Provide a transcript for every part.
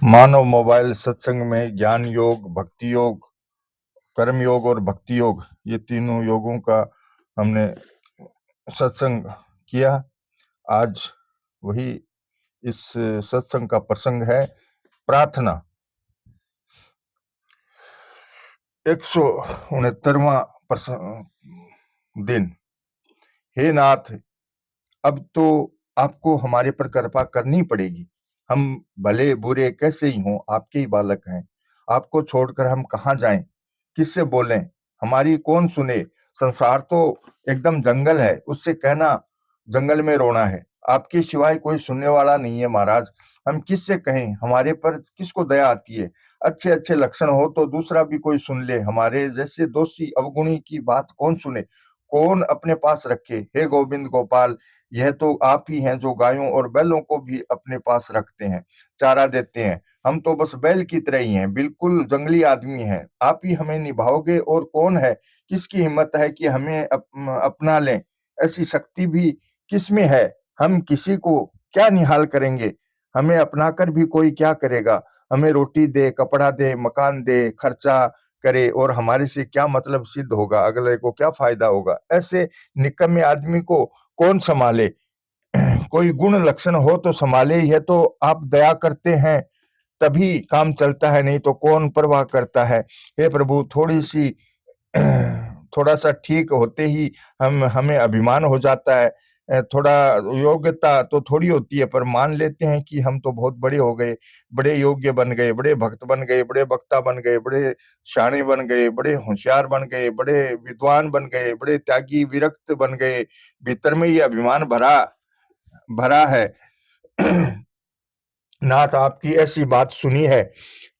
मानव mobile सत्संग में ज्ञान योग, भक्ति योग, कर्म योग और भक्ति योग, ये तीनों योगों का हमने सत्संग किया। आज वही इस सत्संग का प्रसंग है प्रार्थना। 169वां दिन। हे नाथ, अब तो आपको हमारे पर कृपा करनी पड़ेगी। हम भले बुरे कैसे ही हों, आपके ही बालक हैं। आपको छोड़कर हम कहाँ जाएं, किससे बोलें, हमारी कौन सुने। संसार तो एकदम जंगल है, उससे कहना जंगल में रोना है। आपके सिवाय कोई सुनने वाला नहीं है महाराज। हम किससे कहें, हमारे पर किसको दया आती है। अच्छे अच्छे लक्षण हो तो दूसरा भी कोई सुन ले, हमारे जैसे दोषी अवगुणी की बात कौन सुने, कौन अपने पास रखे। हे गोविंद गोपाल, यह तो आप ही हैं जो गायों और बैलों को भी अपने पास रखते हैं, चारा देते हैं। हम तो बस बैल की तरह ही हैं, बिल्कुल जंगली आदमी हैं। आप ही हमें निभाओगे और कौन है, किसकी हिम्मत है कि हमें अपना लें। ऐसी शक्ति भी किसमें है। हम किसी को क्या निहाल करेंगे, हमें अपनाकर भी कोई क्या करेगा। हमें रोटी दे, कपड़ा दे, मकान दे, खर्चा करे और हमारे से क्या मतलब सिद्ध होगा, अगले को क्या फायदा होगा। ऐसे निकम्मे आदमी को कौन संभाले। कोई गुण लक्षण हो तो संभाले। यह तो आप दया करते हैं तभी काम चलता है, नहीं तो कौन परवाह करता है। हे प्रभु, थोड़ा सा ठीक होते ही हमें अभिमान हो जाता है। थोड़ा योग्यता तो थोड़ी होती है, पर मान लेते हैं कि हम तो बहुत बड़े हो गए, बड़े योग्य बन गए, बड़े भक्त बन गए, बड़े वक्ता बन गए, बड़े शाणे बन गए, बड़े होशियार बन गए, बड़े विद्वान बन गए, बड़े त्यागी विरक्त बन गए। भीतर में ये अभिमान भरा भरा है। नाथ, आपकी ऐसी बात सुनी है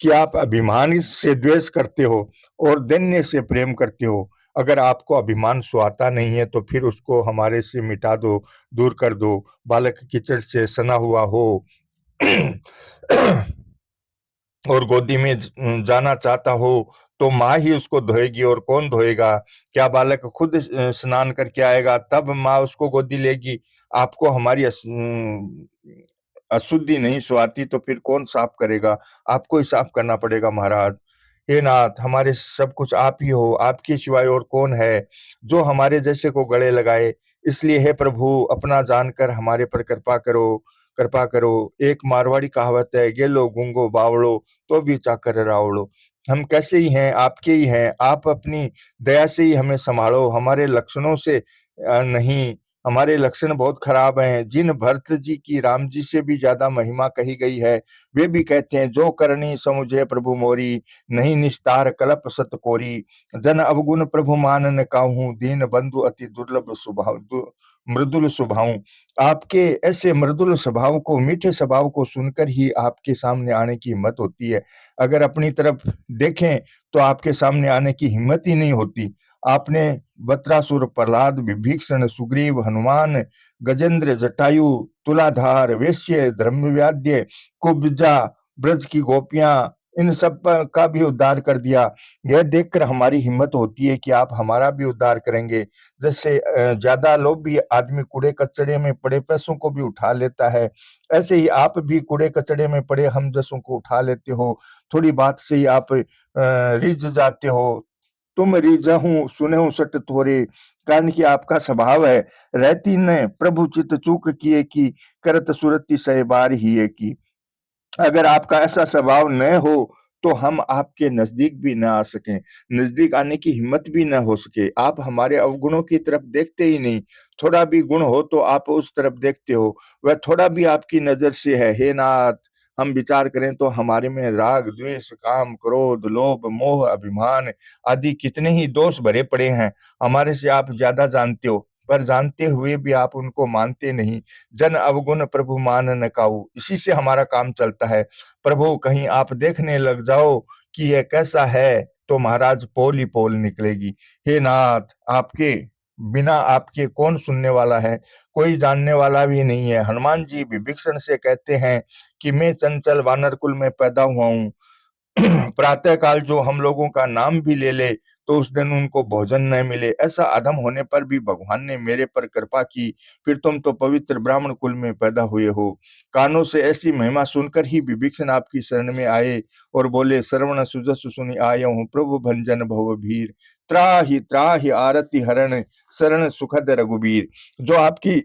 कि आप अभिमान से द्वेष करते हो और दैन्य से प्रेम करते हो। अगर आपको अभिमान सुहाता नहीं है तो फिर उसको हमारे से मिटा दो, दूर कर दो। बालक कीचड़ से सना हुआ हो और गोदी में जाना चाहता हो तो माँ ही उसको धोएगी, और कौन धोएगा। क्या बालक खुद स्नान करके आएगा तब माँ उसको गोदी लेगी। आपको हमारी अशुद्धि नहीं सुहाती तो फिर कौन साफ करेगा। आपको ही साफ करना पड़ेगा महाराज। हे नाथ, हमारे सब कुछ आप ही हो, आपके सिवाय और कौन है जो हमारे जैसे को गले लगाए। इसलिए हे प्रभु, अपना जानकर हमारे पर कृपा करो, कृपा करो। एक मारवाड़ी कहावत है, गेलो गूंगो बावड़ो तो भी चाकर रावड़ो। हम कैसे ही हैं, आपके ही हैं। आप अपनी दया से ही हमें संभालो, हमारे लक्षणों से नहीं। हमारे लक्षण बहुत खराब हैं। जिन भरत जी की राम जी से भी ज्यादा महिमा कही गई है, वे भी कहते हैं, जो करनी समुझे प्रभु मोरी, नहीं निस्तार कलप सत कोरी। जन अवगुण प्रभु मानन काहू, दीन बंधु अति दुर्लभ स्वभाव मृदुल स्वभाव। आपके ऐसे मृदुल स्वभाव को, मीठे स्वभाव को सुनकर ही आपके सामने आने की हिम्मत होती है। अगर अपनी तरफ देखें तो आपके सामने आने की हिम्मत ही नहीं होती। आपने वत्रासुर, प्रहलाद, विभीषण, सुग्रीव, हनुमान, गजेंद्र, जटायु, तुलाधार, वेश्य, धर्मव्याध्य, कुब्जा, ब्रज की गोपियां, इन सब का भी उद्धार कर दिया। यह देखकर हमारी हिम्मत होती है कि आप हमारा भी उद्धार करेंगे। जैसे ज्यादा लोग भी आदमी कूड़े कचड़े में पड़े पैसों को भी उठा लेता है, ऐसे ही आप भी कूड़े कचड़े में पड़े हम जैसों को उठा लेते हो। थोड़ी बात से ही आप रिझ जाते हो। तुम रिझहूं सुनहु सट थोरे, कारण कि आपका स्वभाव है, रहती न प्रभु चित चूक किए की, करत सुरति सह बार ही की। अगर आपका ऐसा स्वभाव न हो तो हम आपके नजदीक भी ना आ सकें, नजदीक आने की हिम्मत भी ना हो सके। आप हमारे अवगुणों की तरफ देखते ही नहीं। थोड़ा भी गुण हो तो आप उस तरफ देखते हो, वह थोड़ा भी आपकी नजर से है। हे नाथ, हम विचार करें तो हमारे में राग, द्वेष, काम, क्रोध, लोभ, मोह, अभिमान आदि कितने ही दोष भरे पड़े हैं। हमारे से आप ज्यादा जानते हो, पर जानते हुए भी आप उनको मानते नहीं। जन अवगुण प्रभु मान न काऊ, इसी से हमारा काम चलता है। प्रभु, कहीं आप देखने लग जाओ कि यह कैसा है तो महाराज पोल ही पोल निकलेगी। हे नाथ, आपके बिना आपके कौन सुनने वाला है, कोई जानने वाला भी नहीं है। हनुमान जी विभीषण से कहते हैं कि मैं चंचल वानर कुल में पैदा हुआ हूँ, प्रातः काल जो हम लोगों का नाम भी ले ले तो उस दिन उनको भोजन न मिले, ऐसा अधम होने पर भी भगवान ने मेरे पर कृपा की। फिर तुम तो पवित्र ब्राह्मण कुल में पैदा हुए हो। कानों से ऐसी महिमा सुनकर ही विभीषण आपकी शरण में आए और बोले, श्रवण सुजस सुनि आयो हूँ, प्रभु भंजन भव भीर, त्राहि त्राहि आरति हरण, शरण सुखद रघुबीर। जो आपकी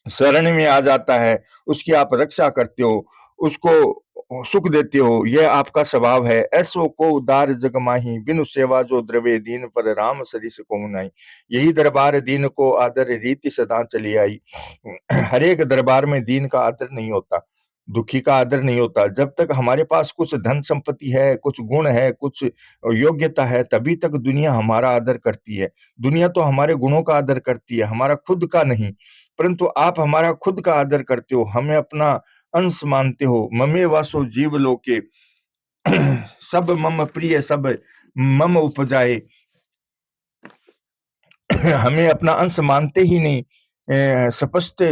शरण में आ जाता है उसकी आप रक्षा करते हो, उसको सुख देते हो, यह आपका स्वभाव है। ऐसो को उदार जग माही, बिनु सेवा जो द्रवे दीन, पर राम सरिस को नहीं। यही दरबार दीन को आदर रीति सदा चली आई। हर एक दरबार में दीन का आदर नहीं होता, दुखी का आदर नहीं होता। जब तक हमारे पास कुछ धन संपत्ति है, कुछ गुण है, कुछ योग्यता है, तभी तक दुनिया हमारा आदर करती है। दुनिया तो हमारे गुणों का आदर करती है, हमारा खुद का नहीं। परंतु आप हमारा खुद का आदर करते हो, हमें अपना अंश मानते हो। ममे वासो जीव लोके, सब मम प्रिय सब मम उपजाए। हमें अपना अंश मानते ही नहीं, स्पष्ट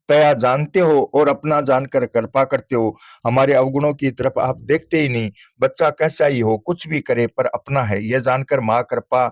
तया जानते हो और अपना जानकर कृपा करते हो। हमारे अवगुणों की तरफ आप देखते ही नहीं। बच्चा कैसा ही हो, कुछ भी करे, पर अपना है यह जानकर माँ कृपा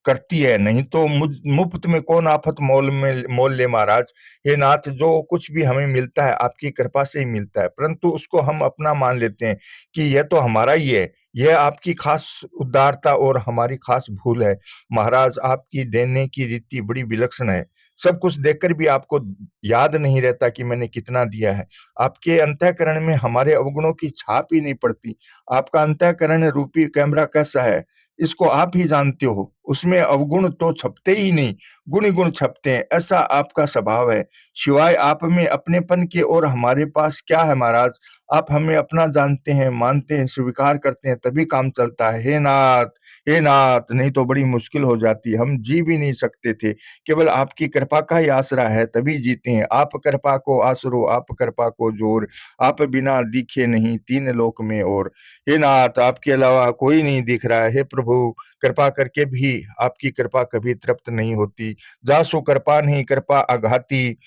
करती है, नहीं तो मुफ्त में कौन आफत मोल ले महाराज। हे नाथ, जो कुछ भी हमें मिलता है आपकी कृपा से ही मिलता है, परंतु उसको हम अपना मान लेते हैं कि यह तो हमारा ही है। यह आपकी खास उदारता और हमारी खास भूल है। महाराज, आपकी देने की रीति बड़ी विलक्षण है। सब कुछ देखकर भी आपको याद नहीं रहता कि मैंने कितना दिया है। आपके अंतःकरण में हमारे अवगुणों की छाप ही नहीं पड़ती। आपका अंतःकरण रूपी कैमरा कैसा है, इसको आप ही जानते हो। उसमें अवगुण तो छपते ही नहीं, गुण ही गुण छपते हैं। ऐसा आपका स्वभाव है। शिवाय आप में अपनेपन के और हमारे पास क्या है महाराज। आप हमें अपना जानते हैं, मानते हैं, स्वीकार करते हैं, तभी काम चलता है। हे नाथ, हे नाथ, नहीं तो बड़ी मुश्किल हो जाती। हम जी भी नहीं सकते थे। केवल आपकी कृपा का ही आसरा है, तभी जीते हैं। आप कृपा को आसरो, आप कृपा को जोर, आप बिना दिखे नहीं तीन लोक में और। हे नाथ, आपके अलावा कोई नहीं दिख रहा है। हे प्रभु, कृपा करके भी आपकी कृपा कभी तृप्त नहीं होती। जासु कृपा नहीं कृपा अघाती,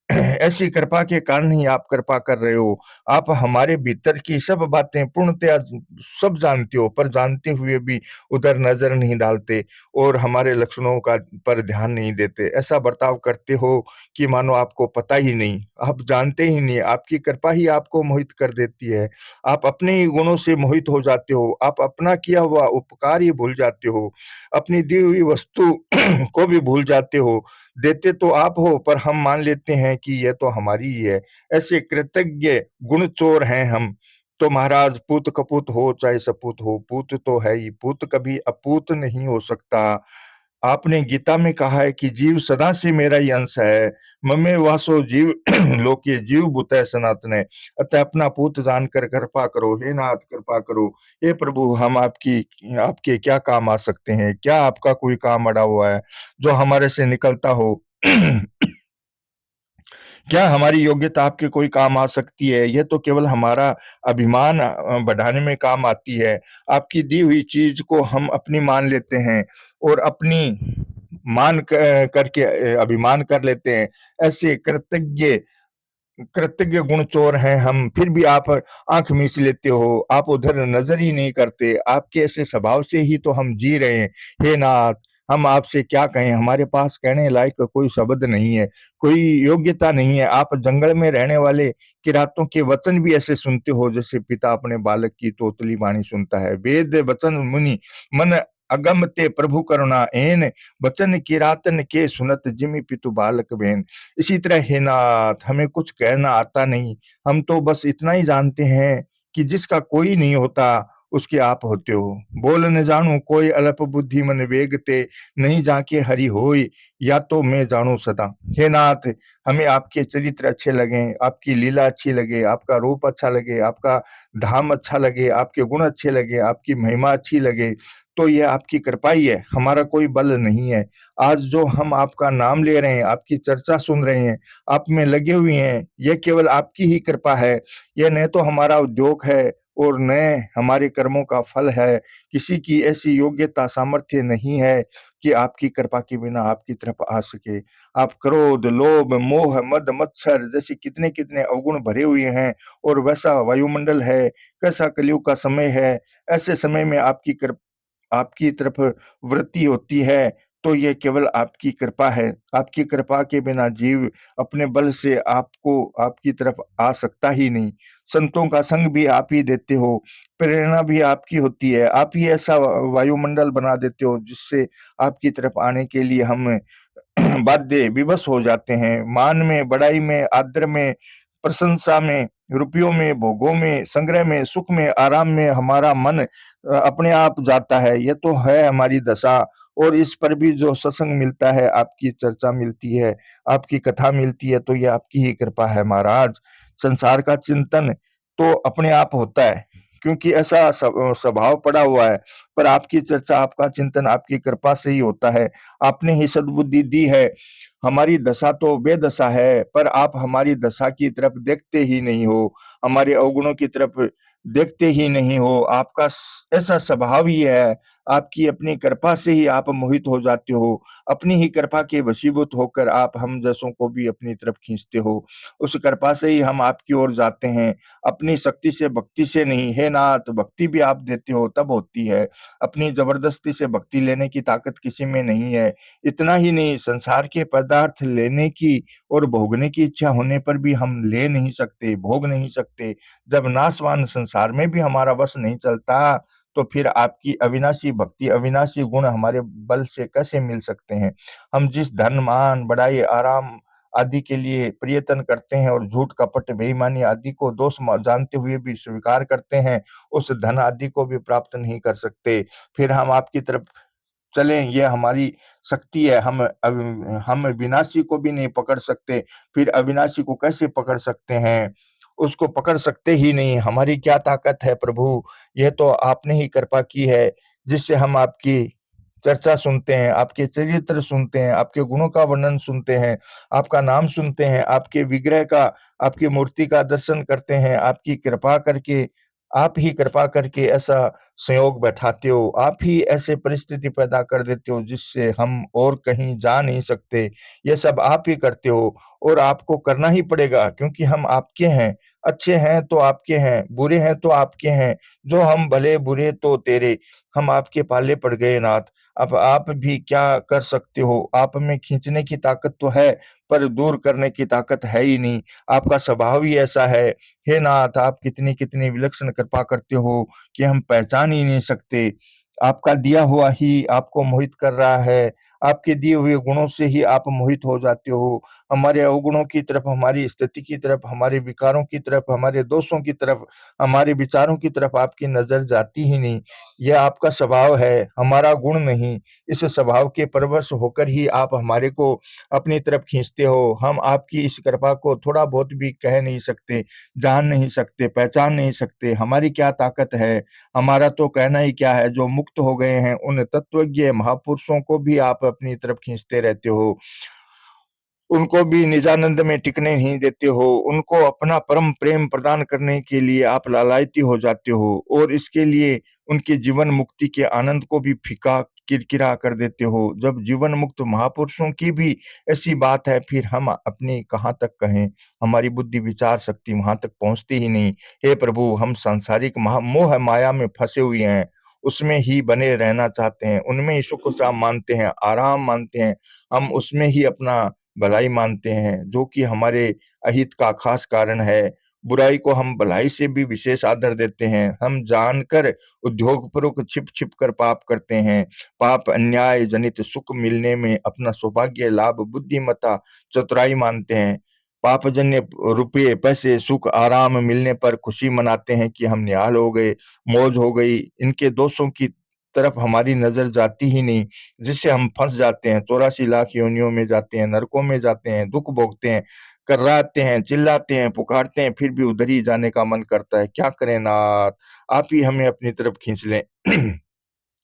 ऐसी कृपा के कारण ही आप कृपा कर रहे हो। आप हमारे भीतर की सब बातें पूर्णतया सब जानते हो, पर जानते हुए भी उधर नजर नहीं डालते और हमारे लक्षणों का पर ध्यान नहीं देते। ऐसा बर्ताव करते हो कि मानो आपको पता ही नहीं, आप जानते ही नहीं। आपकी कृपा ही आपको मोहित कर देती है। आप अपने ही गुणों से मोहित हो जाते हो। आप अपना किया हुआ उपकार ही भूल जाते हो, अपनी दी हुई वस्तु को भी भूल जाते हो। देते तो आप हो, पर हम मान लेते हैं कि यह तो हमारी ही है। ऐसे कृतज्ञ गुण चोर हैं हम। तो महाराज, पूत कपूत हो चाहे सपूत हो, पूत तो है ही, पूत कभी अपूत नहीं हो सकता। आपने गीता में कहा है कि जीव सदा से मेरा ही अंश है। ममे वासो जीव लोके जीव भूतै सनातन है। अतः अपना पूत जानकर कृपा करो। हे नाथ, कृपा करो। हे प्रभु, हम आपकी आपके क्या काम आ सकते हैं। क्या आपका कोई काम अड़ा हुआ है जो हमारे से निकलता हो। क्या हमारी योग्यता आपके कोई काम आ सकती है। यह तो केवल हमारा अभिमान बढ़ाने में काम आती है। आपकी दी हुई चीज को हम अपनी मान लेते हैं और अपनी करके अभिमान कर लेते हैं। ऐसे कृतज्ञ कृतज्ञ गुण चोर हैं हम। फिर भी आप आंख मीच लेते हो, आप उधर नजर ही नहीं करते। आपके ऐसे स्वभाव से ही तो हम जी रहे हैं। हे नाथ, हम आपसे क्या कहें। हमारे पास कहने लायक कोई शब्द नहीं है, कोई योग्यता नहीं है। आप जंगल में रहने वाले किरातों के वचन भी ऐसे सुनते हो जैसे पिता अपने बालक की तोतली वाणी सुनता है। वेद वचन मुनि मन अगम ते प्रभु करुणा एन, वचन किरातन के सुनत जिमि पितु बालक बेन। इसी तरह हे नाथ, हमें कुछ कहना आता नहीं। हम तो बस इतना ही जानते हैं कि जिसका कोई नहीं होता उसके आप होते हो। बोल न जानू कोई अल्प बुद्धि मन वेगते, नहीं जाके हरि होय या तो मैं जानू सदा। हे नाथ, हमें आपके चरित्र अच्छे लगे, आपकी लीला अच्छी लगे, आपका रूप अच्छा लगे, आपका धाम अच्छा लगे, आपके गुण अच्छे लगे, आपकी महिमा अच्छी लगे, तो यह आपकी कृपा ही है, हमारा कोई बल नहीं है। आज जो हम आपका नाम ले रहे हैं, आपकी चर्चा सुन रहे हैं, आप में लगे हुए हैं, यह केवल आपकी ही कृपा है। यह न तो हमारा उद्योग है, और न हमारे कर्मों का फल है। किसी की ऐसी योग्यता सामर्थ्य नहीं है कि आपकी कृपा के बिना आपकी तरफ आ सके। आप क्रोध, लोभ, मोह, मद, मत्सर जैसे कितने-कितने अवगुण भरे हुए हैं और वैसा वायुमंडल है, कैसा कलयुग का समय है। ऐसे समय में आपकी तरफ वृत्ति होती है, तो ये केवल आपकी कृपा है। आपकी कृपा के बिना जीव अपने बल से आपको आपकी तरफ आ सकता ही नहीं। संतों का संग भी आप ही देते हो, प्रेरणा भी आपकी होती है। आप ही ऐसा वायुमंडल बना देते हो जिससे आपकी तरफ आने के लिए हम बाध्य विवश हो जाते हैं। मान में, बड़ाई में, आदर में, प्रशंसा में, रुपयों में, भोगों में, संग्रह में, सुख में, आराम में हमारा मन अपने आप जाता है। ये तो है हमारी दशा। और इस पर भी जो सत्संग मिलता है, आपकी चर्चा मिलती है, आपकी कथा मिलती है, तो ये आपकी ही कृपा है महाराज। संसार का चिंतन तो अपने आप होता है, क्योंकि ऐसा स्वभाव पड़ा हुआ है। पर आपकी चर्चा, आपका चिंतन आपकी कृपा से ही होता है। आपने ही सद्बुद्धि दी है। हमारी दशा तो बेदशा है, पर आप हमारी दशा की तरफ देखते ही नहीं हो, हमारे अवगुणों की तरफ देखते ही नहीं हो। आपका ऐसा स्वभाव ही है। आपकी अपनी कृपा से ही आप मोहित हो जाते हो। अपनी ही कृपा के वशीभूत होकर आप हम जैसों को भी अपनी तरफ खींचते हो। उस कृपा से ही हम आपकी ओर जाते हैं, अपनी शक्ति से, भक्ति से नहीं। हे नाथ, भक्ति भी आप देते हो तब होती है। अपनी जबरदस्ती से भक्ति लेने की ताकत किसी में नहीं है। इतना ही नहीं, संसार के पदार्थ लेने की और भोगने की इच्छा होने पर भी हम ले नहीं सकते, भोग नहीं सकते। जब नाशवान संसार में भी हमारा वश नहीं चलता, तो फिर आपकी अविनाशी भक्ति, अविनाशी गुण हमारे बल से कैसे मिल सकते हैं। हम जिस धन, मान, बड़ाई, आराम आदि के लिए प्रयत्न करते हैं और झूठ, कपट, बेईमानी आदि को दोष जानते हुए भी स्वीकार करते हैं, उस धन आदि को भी प्राप्त नहीं कर सकते। फिर हम आपकी तरफ चलें, ये हमारी शक्ति है। हम विनाशी को भी नहीं पकड़ सकते, फिर अविनाशी को कैसे पकड़ सकते हैं? उसको पकड़ सकते ही नहीं। हमारी क्या ताकत है प्रभु? यह तो आपने ही कृपा की है, जिससे हम आपकी चर्चा सुनते हैं, आपके चरित्र सुनते हैं, आपके गुणों का वर्णन सुनते हैं, आपका नाम सुनते हैं, आपके विग्रह का, आपकी मूर्ति का दर्शन करते हैं। आपकी कृपा करके, आप ही कृपा करके ऐसा संयोग बैठाते हो। आप ही ऐसे परिस्थिति पैदा कर देते हो जिससे हम और कहीं जा नहीं सकते। ये सब आप ही करते हो और आपको करना ही पड़ेगा, क्योंकि हम आपके हैं। अच्छे हैं तो आपके हैं, बुरे हैं तो आपके हैं। जो हम भले बुरे तो तेरे, हम आपके पाले पड़ गए नाथ। अब आप भी क्या कर सकते हो? आप में खींचने की ताकत तो है, पर दूर करने की ताकत है ही नहीं। आपका स्वभाव ही ऐसा है। हे नाथ, आप कितनी-कितनी विलक्षण कृपा करते हो कि हम पहचान ही नहीं सकते। आपका दिया हुआ ही आपको मोहित कर रहा है। आपके दिए हुए गुणों से ही आप मोहित हो जाते हो। हमारे अवगुणों की तरफ, हमारी स्थिति की तरफ, हमारे विकारों की तरफ, हमारे दोषों की तरफ, हमारे विचारों की तरफ आपकी नज़र जाती ही नहीं। यह आपका स्वभाव है, हमारा गुण नहीं। इस स्वभाव के परवश होकर ही आप हमारे को अपनी तरफ खींचते हो। हम आपकी इस कृपा को थोड़ा बहुत भी कह नहीं सकते, जान नहीं सकते, पहचान नहीं सकते। हमारी क्या ताकत है? हमारा तो कहना ही क्या है। जो मुक्त हो गए हैं, उन तत्वज्ञ महापुरुषों को भी आप अपनी तरफ खींचते रहते हो। उनको भी निजानंद में टिकने नहीं देते हो। उनको अपना परम प्रेम प्रदान करने के लिए आप लालायती हो जाते हो और इसके लिए उनके जीवन मुक्ति के आनंद को भी फीका, किरकिरा कर देते हो। जब जीवन मुक्त महापुरुषों की भी ऐसी बात है, फिर हम अपनी कहाँ तक कहें? हमारी बुद्धि विचार शक्ति वहाँ तक पहुँचती ही नहीं। हे प्रभु, हम सांसारिक मोह माया में फँसे हुए हैं, उसमें ही बने रहना चाहते हैं, उनमें ही सुख शाम मानते हैं, आराम मानते हैं। हम उसमें ही अपना भलाई मानते हैं, जो कि हमारे अहित का खास कारण है। बुराई को हम भलाई से भी विशेष आदर देते हैं। हम जानकर उद्योगपूर्वक छिप-छिप कर पाप करते हैं। पाप अन्याय जनित सुख मिलने में अपना सौभाग्य लाभ बुद्धिमत्ता चतुराई मानते हैं। पापजन्य रुपये, पैसे, सुख, आराम मिलने पर खुशी मनाते हैं कि हम निहाल हो गए, मौज हो गई। इनके दोषों की तरफ हमारी नज़र जाती ही नहीं, जिससे हम फँस जाते हैं, 84 लाख योनियों में जाते हैं, नरकों में जाते हैं, दुःख भोगते हैं, कर्राते हैं, चिल्लाते हैं, पुकारते हैं, फिर भी उधर ही जाने का मन करता है। क्या करें नाथ? आप ही हमें अपनी तरफ खींच लें।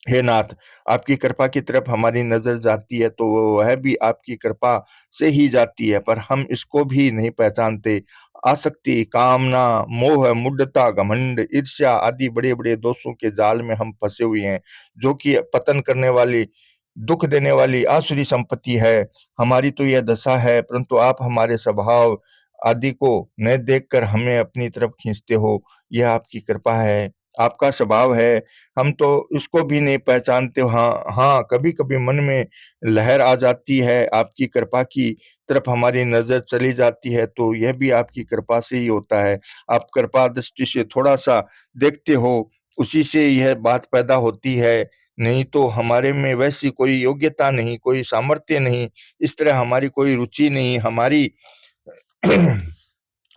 हे नाथ, आपकी कृपा की तरफ हमारी नज़र जाती है तो वह भी आपकी कृपा से ही जाती है, पर हम इसको भी नहीं पहचानते। आसक्ति, कामना, मोह, मुढ़ता, घमंड, ईर्ष्या आदि बड़े-बड़े दोषों के जाल में हम फँसे हुए हैं, जो कि पतन करने वाली, दुःख देने वाली आसुरी संपत्ति है। हमारी तो यह दशा है, परंतु आप हमारे स्वभाव आदि को न देखकर हमें अपनी तरफ खींचते हो। यह आपकी कृपा है, आपका स्वभाव है। हम तो इसको भी नहीं पहचानते। हाँ, हाँ, कभी-कभी मन में लहर आ जाती है, आपकी कृपा की तरफ हमारी नज़र चली जाती है, तो यह भी आपकी कृपा से ही होता है। आप कृपा दृष्टि से थोड़ा-सा देखते हो, उसी से यह बात पैदा होती है, नहीं तो हमारे में वैसी कोई योग्यता नहीं, कोई सामर्थ्य नहीं, इस तरह हमारी कोई रुचि नहीं, हमारी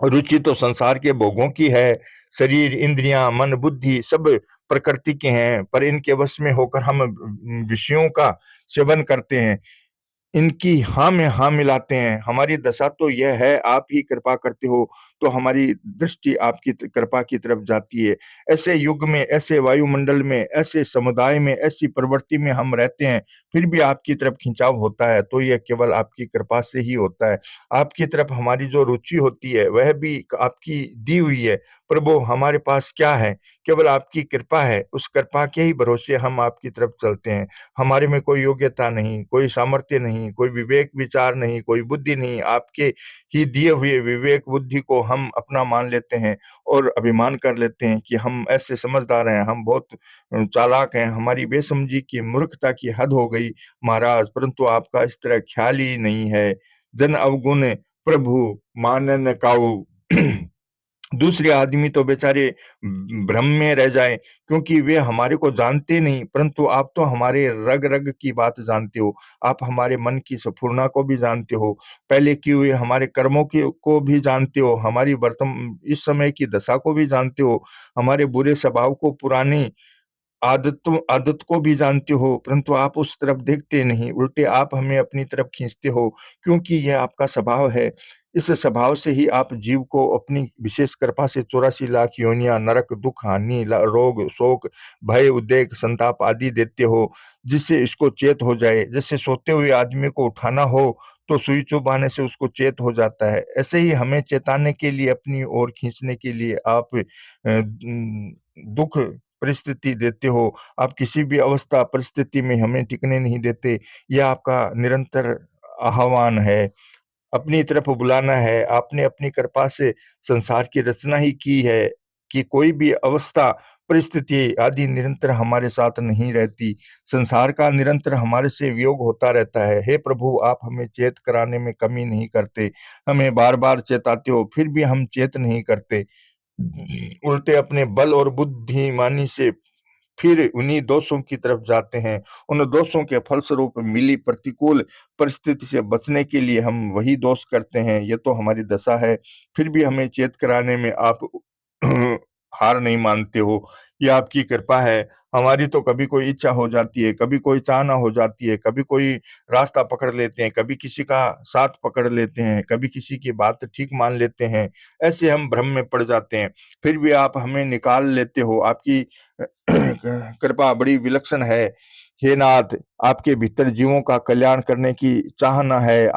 रुचि तो संसार के भोगों की है। शरीर, इंद्रियां, मन, बुद्धि सब प्रकृति के हैं, पर इनके वश में होकर हम विषयों का सेवन करते हैं, इनकी हाँ में हाँ मिलाते हैं। हमारी दशा तो यह है, आप ही कृपा करते हो, तो हमारी दृष्टि आपकी कृपा की तरफ जाती है। ऐसे युग में, ऐसे वायुमंडल में, ऐसे समुदाय में, ऐसी प्रवृत्ति में हम रहते हैं, फिर भी आपकी तरफ खिंचाव होता है, तो यह केवल आपकी कृपा से ही होता है। आपकी तरफ हमारी जो रुचि होती है, वह भी आपकी दी हुई है। प्रभु, हमारे पास क्या है? केवल आपकी कृपा है। उस कृपा के ही भरोसे हम आपकी तरफ चलते हैं। हमारे में कोई योग्यता नहीं, कोई सामर्थ्य नहीं, कोई विवेक विचार नहीं, कोई बुद्धि नहीं। आपके ही दिए हुए विवेक बुद्धि को हम अपना मान लेते हैं और अभिमान कर लेते हैं कि हम ऐसे समझदार हैं, हम बहुत चालाक हैं, हमारी बेसमझी की मूर्खता की हद हो गई महाराज, परंतु आपका इस तरह ख्याल ही नहीं है। जन अवगुण प्रभु मानन काऊ। दूसरे आदमी तो बेचारे भ्रम में रह जाएँ, क्योंकि वे हमारे को जानते नहीं, परंतु आप तो हमारे रग-रग की बात जानते हो। आप हमारे मन की स्फुरना को भी जानते हो, पहले किए हुए हमारे कर्मों की को भी जानते हो, हमारी इस समय की दशा को भी जानते हो, हमारे बुरे स्वभाव को, पुरानी आदत को भी जानते हो, परंतु आप उस तरफ देखते नहीं, उल्टे आप हमें अपनी तरफ खींचते हो, क्योंकि यह आपका स्वभाव है। इस स्वभाव से ही आप जीव को अपनी विशेष कृपा से 84 लाख योनियाँ, नरक, दुःख, हानि, रोग, शोक, भय, उद्वेग, संताप आदि देते हो, जिससे इसको चेत हो जाए। जैसे सोते हुए आदमी को उठाना हो, तो सुई चुभाने से उसको चेत हो जाता है। ऐसे ही हमें चेताने के लिए, अपनी ओर खींचने के लिए आप दुःख परिस्थिति देते हो। आप किसी भी अवस्था परिस्थिति में हमें टिकने नहीं देते। यह आपका निरंतर आह्वान है, अपनी तरफ बुलाना है। आपने अपनी कृपा से संसार की रचना ही की है कि कोई भी अवस्था, परिस्थिति आदि निरंतर हमारे साथ नहीं रहती। संसार का निरंतर हमारे से वियोग होता रहता है। हे प्रभु, आप हमें चेत कराने में कमी नहीं करते। हमें बार-बार चेताते हो, फिर भी हम चेत नहीं करते। उल्टे अपने बल और बुद्धिमानी से फिर उन्हीं दोषों की तरफ जाते हैं। उन दोषों के फलस्वरूप मिली प्रतिकूल परिस्थिति से बचने के लिए हम वही दोष करते हैं। ये तो हमारी दशा है, फिर भी हमें चेत कराने में आप हार नहीं मानते हो। ये आपकी कृपा है। हमारी तो कभी कोई इच्छा हो जाती है, कभी कोई चाहना हो जाती है, कभी कोई रास्ता पकड़ लेते हैं, कभी किसी का साथ पकड़ लेते हैं, कभी किसी की बात ठीक मान लेते हैं। ऐसे हम भ्रम में पड़ जाते हैं, फिर भी आप हमें निकाल लेते हो। आपकी कृपा बड़ी विलक्षण है। हे नाथ, आपके भीतर जीवों का कल्याण करने की चाहना है,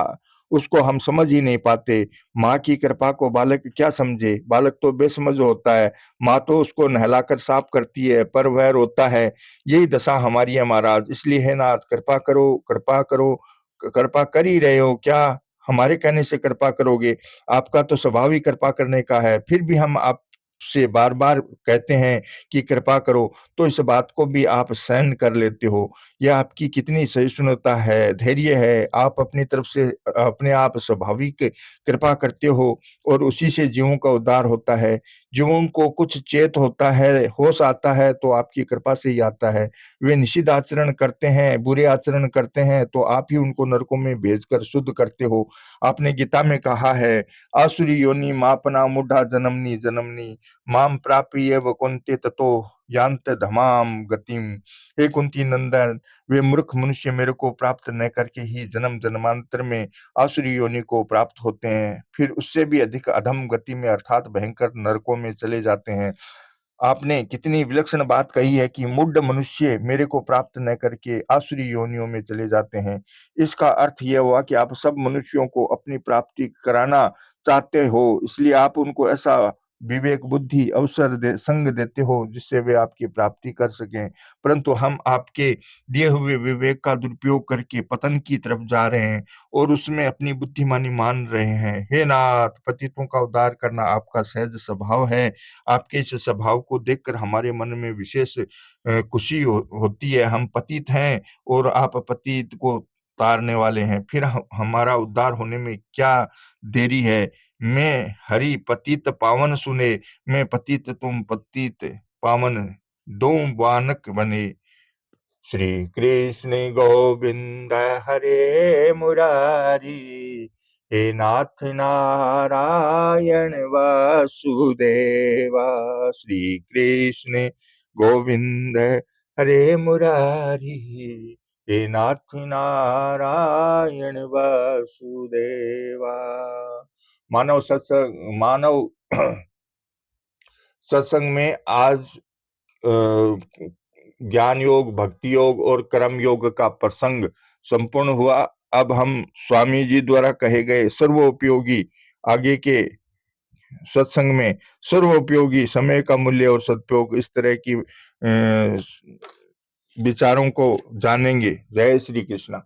उसको हम समझ ही नहीं पाते। माँ की कृपा को बालक क्या समझे? बालक तो बेसमझ होता है। माँ तो उसको नहलाकर साफ करती है, पर वह रोता है। यही दशा हमारी है महाराज। इसलिए हे नाथ, कृपा करो, कृपा करो। कृपा कर ही रहे हो, क्या हमारे कहने से कृपा करोगे? आपका तो स्वभाव ही कृपा करने का है, फिर भी हम आपसे बार-बार कहते हैं कि कृपा करो, तो इस बात को भी आप सहन कर लेते हो। यह आपकी कितनी सहिष्णुता है, धैर्य है। आप अपनी तरफ से अपने आप स्वाभाविक कृपा करते हो और उसी से जीवों का उद्धार होता है। जीवों को कुछ चेत होता है, होश आता है, तो आपकी कृपा से ही आता है। वे निषिद्ध आचरण करते हैं, बुरे आचरण करते हैं, तो आप ही उनको नरकों में भेजकर शुद्ध करते हो। आपने गीता में कहा है, "आसुरी योनि मापना मूढ़ा जनमनी जनमनी माम प्राप्येव कौन्ते ततो यान्त धमाम गतिम।" हे कुंती नंदन, वे मूर्ख मनुष्य मेरे को प्राप्त न करके ही जन्म जन्मांतर में आसुरी योनि को प्राप्त होते हैं, फिर उससे भी अधिक अधम गति में, अर्थात भयंकर नरकों में चले जाते हैं। आपने कितनी विलक्षण बात कही है कि मुड्ड मनुष्य मेरे को प्राप्त न करके आसुरी योनियों में चले जाते हैं। इसका अर्थ यह हुआ कि आप सब मनुष्यों को अपनी प्राप्ति कराना चाहते हो, इसलिए आप उनको ऐसा विवेक बुद्धि अवसर संग देते हो जिससे वे आपकी प्राप्ति कर सकें। परंतु हम आपके दिए हुए विवेक का दुरुपयोग करके पतन की तरफ जा रहे हैं और उसमें अपनी बुद्धिमानी मान रहे हैं। हे नाथ, पतितों का उद्धार करना आपका सहज स्वभाव है। आपके इस स्वभाव को देखकर हमारे मन में विशेष खुशी होती है। हम पतित हैं और आप पतित को तारने वाले हैं, फिर हमारा उद्धार होने में क्या देरी है। मैं हरि पतित पावन सुने, मैं पतित तुम पतित पावन, दो बानक बने। श्री कृष्ण गोविंद हरे मुरारी, हे नाथ नारायण वासुदेवा। श्री कृष्ण गोविंद हरे मुरारी, हे नाथ नारायण वासुदेवा। मानव सत्संग में आज ज्ञान योग, भक्ति योग और कर्म योग का प्रसंग संपूर्ण हुआ। अब हम स्वामी जी द्वारा कहे गए सर्वोपयोगी आगे के सत्संग में सर्वोपयोगी समय का मूल्य और सदुपयोग, इस तरह की विचारों को जानेंगे। जय श्री कृष्ण।